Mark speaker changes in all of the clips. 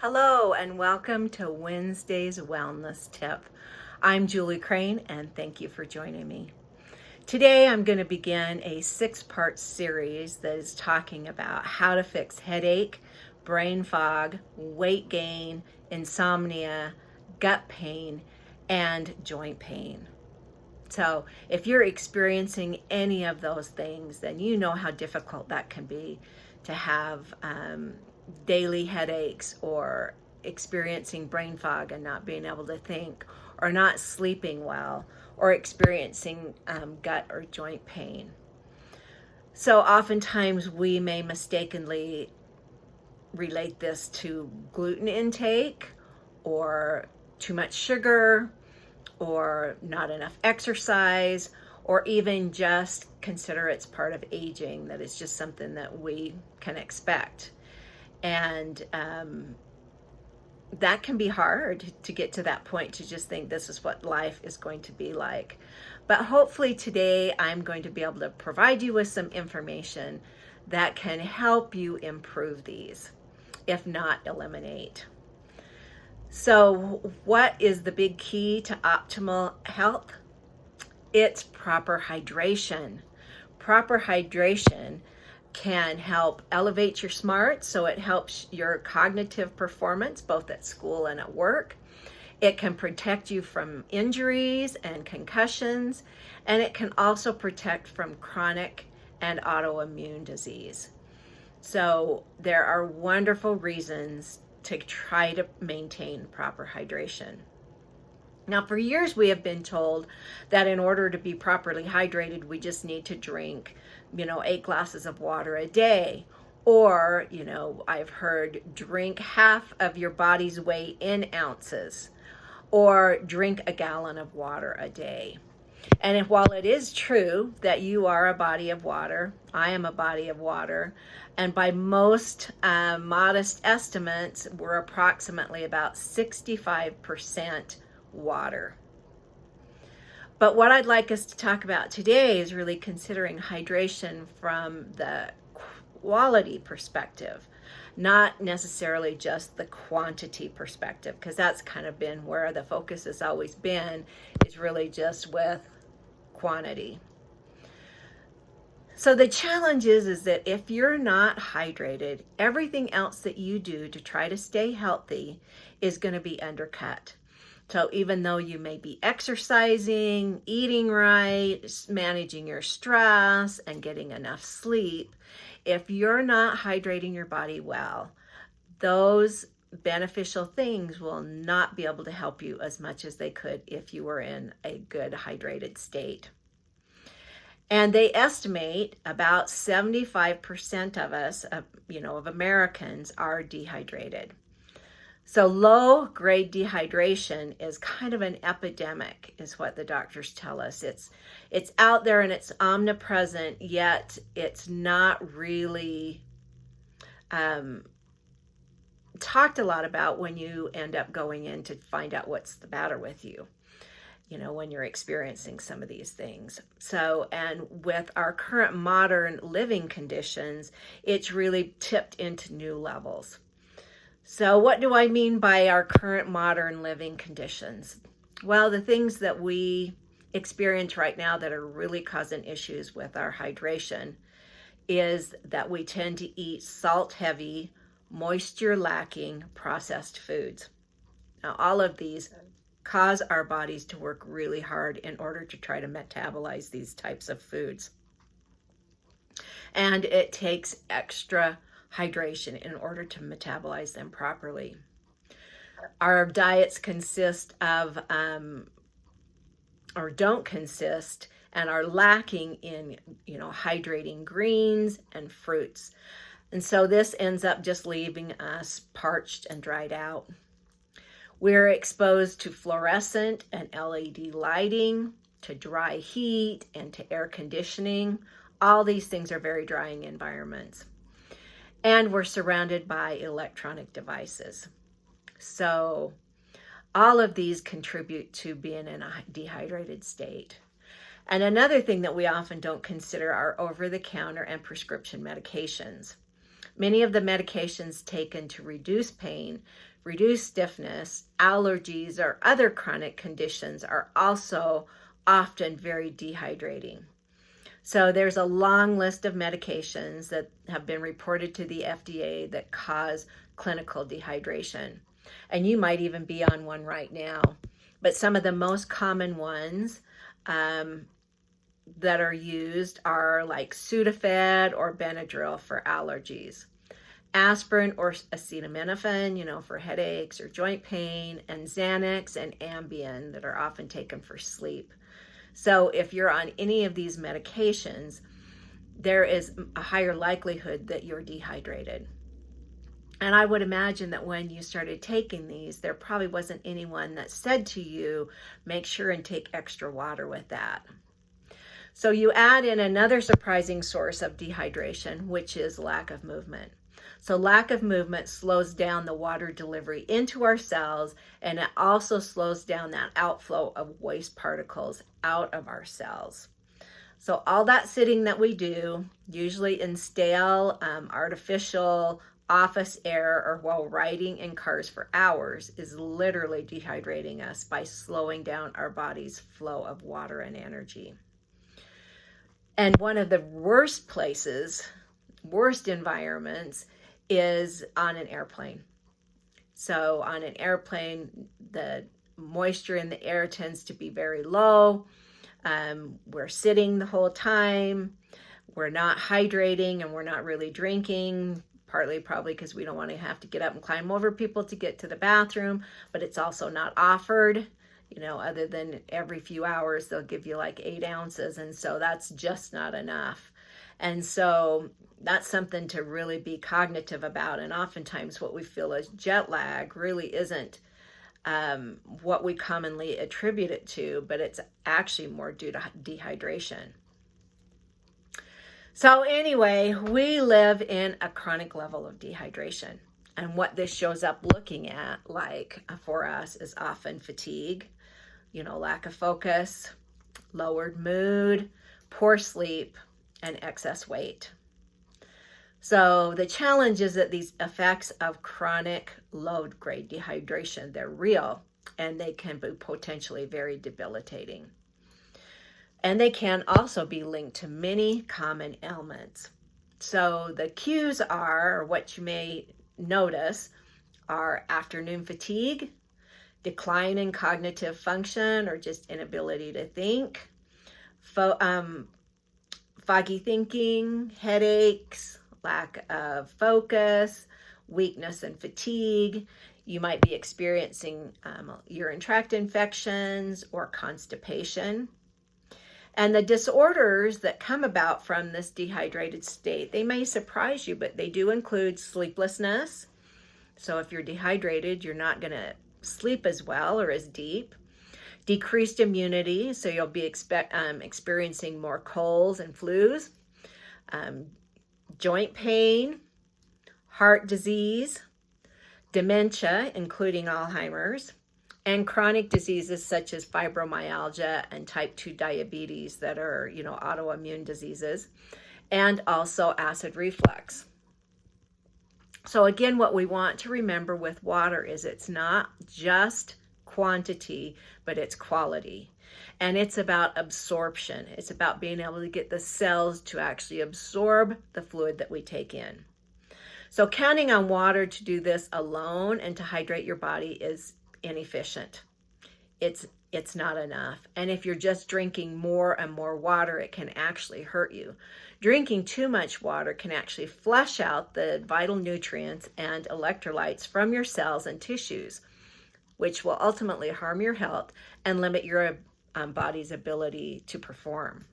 Speaker 1: Hello and welcome to Wednesday's Wellness Tip. I'm Julie Crane and thank you for joining me. Today I'm going to begin a 6-part series that is talking about how to fix headache, brain fog, weight gain, insomnia, gut pain, and joint pain. So if you're experiencing any of those things, then you know how difficult that can be to have daily headaches or experiencing brain fog and not being able to think, or not sleeping well, or experiencing gut or joint pain. So oftentimes we may mistakenly relate this to gluten intake or too much sugar or not enough exercise, or even just consider it's part of aging, that it's just something that we can expect. And that can be hard to get to that point, to just think this is what life is going to be like. But hopefully today I'm going to be able to provide you with some information that can help you improve these, if not eliminate. So what is the big key to optimal health? It's proper hydration. Proper hydration can help elevate your smarts, so it helps your cognitive performance both at school and at work. It can protect you from injuries and concussions, and it can also protect from chronic and autoimmune disease. So there are wonderful reasons to try to maintain proper hydration. Now, for years we have been told that in order to be properly hydrated, we just need to drink, 8 glasses of water a day. Or, I've heard drink half of your body's weight in ounces, or drink a gallon of water a day. And while it is true that you are a body of water, I am a body of water, and by most modest estimates, we're approximately about 65% water. But what I'd like us to talk about today is really considering hydration from the quality perspective, not necessarily just the quantity perspective, because that's kind of been where the focus has always been, is really just with quantity. So the challenge is that if you're not hydrated, everything else that you do to try to stay healthy is going to be undercut. So even though you may be exercising, eating right, managing your stress, and getting enough sleep, if you're not hydrating your body well, those beneficial things will not be able to help you as much as they could if you were in a good hydrated state. And they estimate about 75% of us, of Americans, are dehydrated. So low-grade dehydration is kind of an epidemic, is what the doctors tell us. It's out there and it's omnipresent, yet it's not really talked a lot about when you end up going in to find out what's the matter with you, when you're experiencing some of these things. So, and with our current modern living conditions, it's really tipped into new levels. So what do I mean by our current modern living conditions? Well, the things that we experience right now that are really causing issues with our hydration is that we tend to eat salt-heavy, moisture-lacking processed foods. Now, all of these cause our bodies to work really hard in order to try to metabolize these types of foods. And it takes extra hydration in order to metabolize them properly. Our diets consist of, or don't consist, and are lacking in, hydrating greens and fruits. And so this ends up just leaving us parched and dried out. We're exposed to fluorescent and LED lighting, to dry heat, and to air conditioning. All these things are very drying environments. And we're surrounded by electronic devices. So all of these contribute to being in a dehydrated state. And another thing that we often don't consider are over-the-counter and prescription medications. Many of the medications taken to reduce pain reduced stiffness, allergies, or other chronic conditions are also often very dehydrating. So there's a long list of medications that have been reported to the FDA that cause clinical dehydration. And you might even be on one right now. But some of the most common ones that are used are like Sudafed or Benadryl for allergies, aspirin or acetaminophen, for headaches or joint pain, and Xanax and Ambien that are often taken for sleep. So if you're on any of these medications, there is a higher likelihood that you're dehydrated. And I would imagine that when you started taking these, there probably wasn't anyone that said to you, make sure and take extra water with that. So you add in another surprising source of dehydration, which is lack of movement. So lack of movement slows down the water delivery into our cells, and it also slows down that outflow of waste particles out of our cells. So all that sitting that we do, usually in stale, artificial office air or while riding in cars for hours, is literally dehydrating us by slowing down our body's flow of water and energy. And one of the worst environments is on an airplane. So on an airplane, the moisture in the air tends to be very low. We're sitting the whole time. We're not hydrating and we're not really drinking, partly probably because we don't want to have to get up and climb over people to get to the bathroom, but it's also not offered, other than every few hours they'll give you like 8 ounces, and so that's just not enough. And so that's something to really be cognitive about. And oftentimes what we feel as jet lag really isn't what we commonly attribute it to, but it's actually more due to dehydration. So anyway, we live in a chronic level of dehydration. And what this shows up looking at, like for us, is often fatigue, lack of focus, lowered mood, poor sleep, and excess weight. So the challenge is that these effects of chronic low-grade dehydration, they're real, and they can be potentially very debilitating. And they can also be linked to many common ailments. So the cues are, or what you may notice, are afternoon fatigue, decline in cognitive function or just inability to think, foggy thinking, headaches, lack of focus, weakness and fatigue. You might be experiencing urinary tract infections or constipation. And the disorders that come about from this dehydrated state, they may surprise you, but they do include sleeplessness. So if you're dehydrated, you're not going to sleep as well or as deep. Decreased immunity, so you'll be experiencing more colds and flus. Joint pain, heart disease, dementia, including Alzheimer's, and chronic diseases such as fibromyalgia and type 2 diabetes that are, autoimmune diseases, and also acid reflux. So again, what we want to remember with water is it's not just quantity, but it's quality. And it's about absorption. It's about being able to get the cells to actually absorb the fluid that we take in. So counting on water to do this alone and to hydrate your body is inefficient. It's not enough. And if you're just drinking more and more water, it can actually hurt you. Drinking too much water can actually flush out the vital nutrients and electrolytes from your cells and tissues, which will ultimately harm your health and limit your body's ability to perform.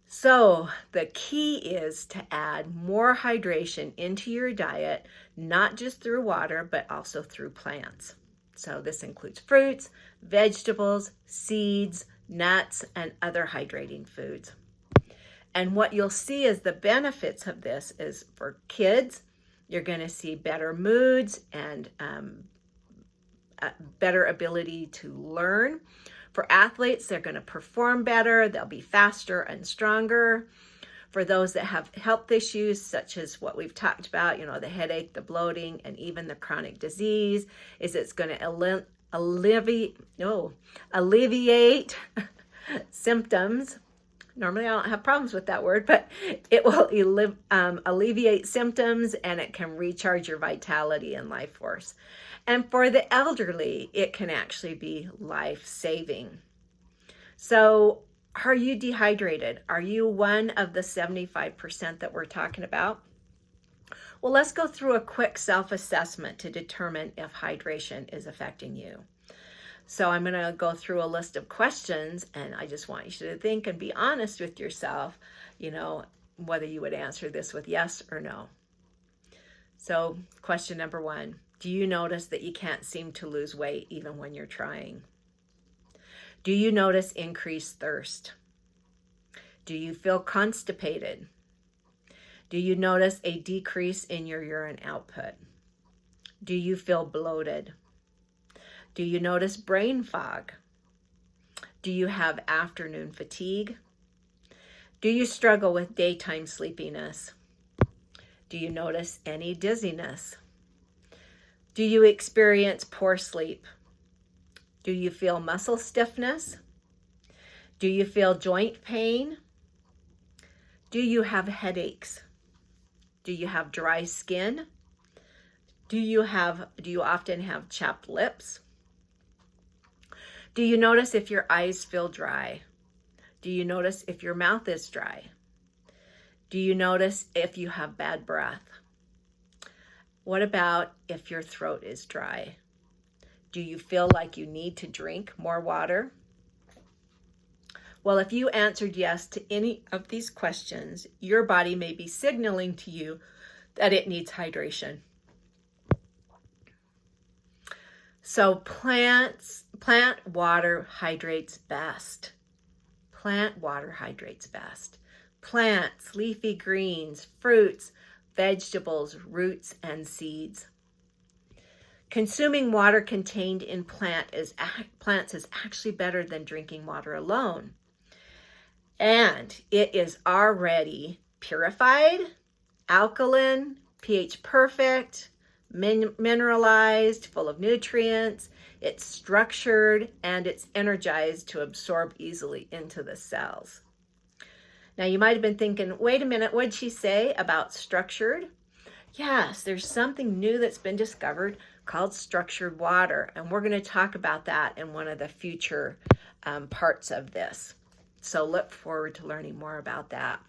Speaker 1: So the key is to add more hydration into your diet, not just through water, but also through plants. So this includes fruits, vegetables, seeds, nuts, and other hydrating foods. And what you'll see is the benefits of this is for kids, you're going to see better moods and better ability to learn. For athletes, they're going to perform better. They'll be faster and stronger. For those that have health issues, such as what we've talked about, the headache, the bloating, and even the chronic disease, is it's going to alleviate symptoms. Normally I don't have problems with that word, but it will alleviate symptoms, and it can recharge your vitality and life force. And for the elderly, it can actually be life-saving. So are you dehydrated? Are you one of the 75% that we're talking about? Well, let's go through a quick self-assessment to determine if hydration is affecting you. So I'm going to go through a list of questions, and I just want you to think and be honest with yourself, whether you would answer this with yes or no. So question number 1, do you notice that you can't seem to lose weight even when you're trying? Do you notice increased thirst? Do you feel constipated? Do you notice a decrease in your urine output? Do you feel bloated? Do you notice brain fog? Do you have afternoon fatigue? Do you struggle with daytime sleepiness? Do you notice any dizziness? Do you experience poor sleep? Do you feel muscle stiffness? Do you feel joint pain? Do you have headaches? Do you have dry skin? Do you often have chapped lips? Do you notice if your eyes feel dry? Do you notice if your mouth is dry? Do you notice if you have bad breath? What about if your throat is dry? Do you feel like you need to drink more water? Well, if you answered yes to any of these questions, your body may be signaling to you that it needs hydration. So plant water hydrates best. Plant water hydrates best. Plants, leafy greens, fruits, vegetables, roots, and seeds. Consuming water contained in plants is actually better than drinking water alone. And it is already purified, alkaline, pH perfect, mineralized, full of nutrients. It's structured, and it's energized to absorb easily into the cells. Now you might have been thinking, wait a minute, what'd she say about structured? Yes, there's something new that's been discovered called structured water, and we're going to talk about that in one of the future parts of this. So look forward to learning more about that.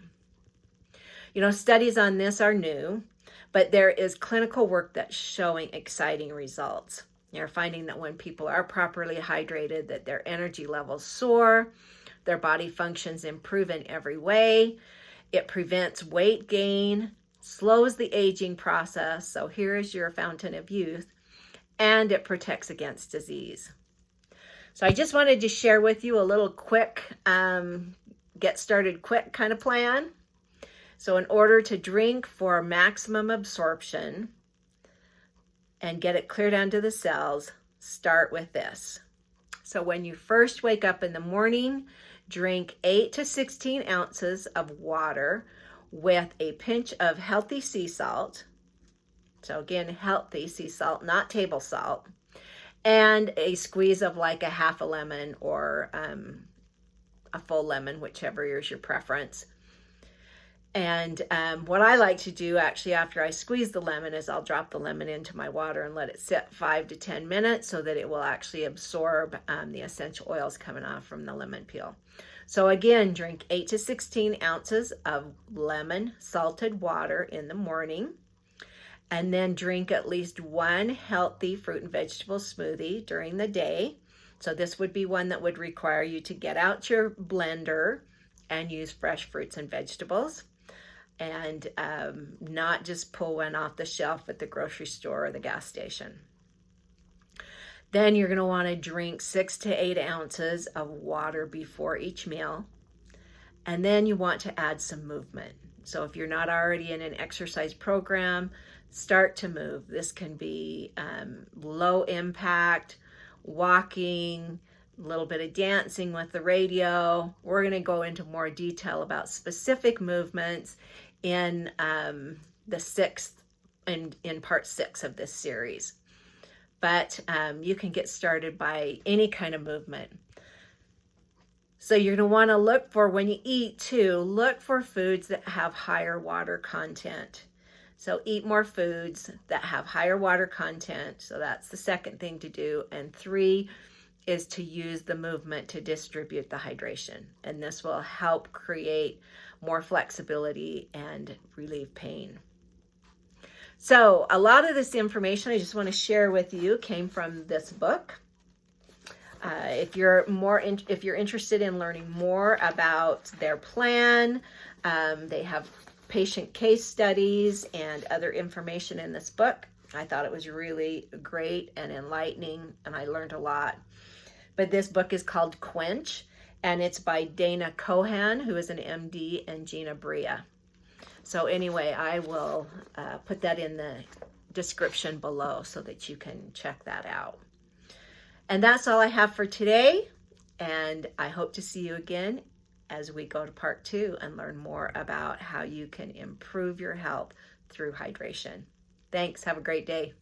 Speaker 1: Studies on this are new, but there is clinical work that's showing exciting results. They're finding that when people are properly hydrated, that their energy levels soar, their body functions improve in every way. It prevents weight gain, slows the aging process. So here is your fountain of youth, and it protects against disease. So I just wanted to share with you a little quick, get started quick kind of plan. So in order to drink for maximum absorption and get it cleared onto the cells, start with this. So when you first wake up in the morning, drink 8 to 16 ounces of water with a pinch of healthy sea salt. So again, healthy sea salt, not table salt, and a squeeze of like a half a lemon or a full lemon, whichever is your preference. And what I like to do actually after I squeeze the lemon is I'll drop the lemon into my water and let it sit 5 to 10 minutes so that it will actually absorb the essential oils coming off from the lemon peel. So again, drink 8 to 16 ounces of lemon salted water in the morning, and then drink at least one healthy fruit and vegetable smoothie during the day. So this would be one that would require you to get out your blender and use fresh fruits and vegetables, and not just pull one off the shelf at the grocery store or the gas station. Then you're going to want to drink 6 to 8 ounces of water before each meal. And then you want to add some movement. So if you're not already in an exercise program, start to move. This can be low impact, walking, a little bit of dancing with the radio. We're going to go into more detail about specific movements in the sixth, in part 6 of this series. But you can get started by any kind of movement. So you're going to want to look for, when you eat too, look for foods that have higher water content. So eat more foods that have higher water content. So that's the second thing to do. And 3 is to use the movement to distribute the hydration. And this will help create more flexibility and relieve pain. So a lot of this information I just want to share with you came from this book. If you're interested in learning more about their plan, they have patient case studies and other information in this book. I thought it was really great and enlightening, and I learned a lot. But this book is called QUENCH, and it's by Dana Cohen, who is an MD, and Gina Bria. So anyway, I will put that in the description below so that you can check that out. And that's all I have for today. And I hope to see you again as we go to part 2 and learn more about how you can improve your health through hydration. Thanks. Have a great day.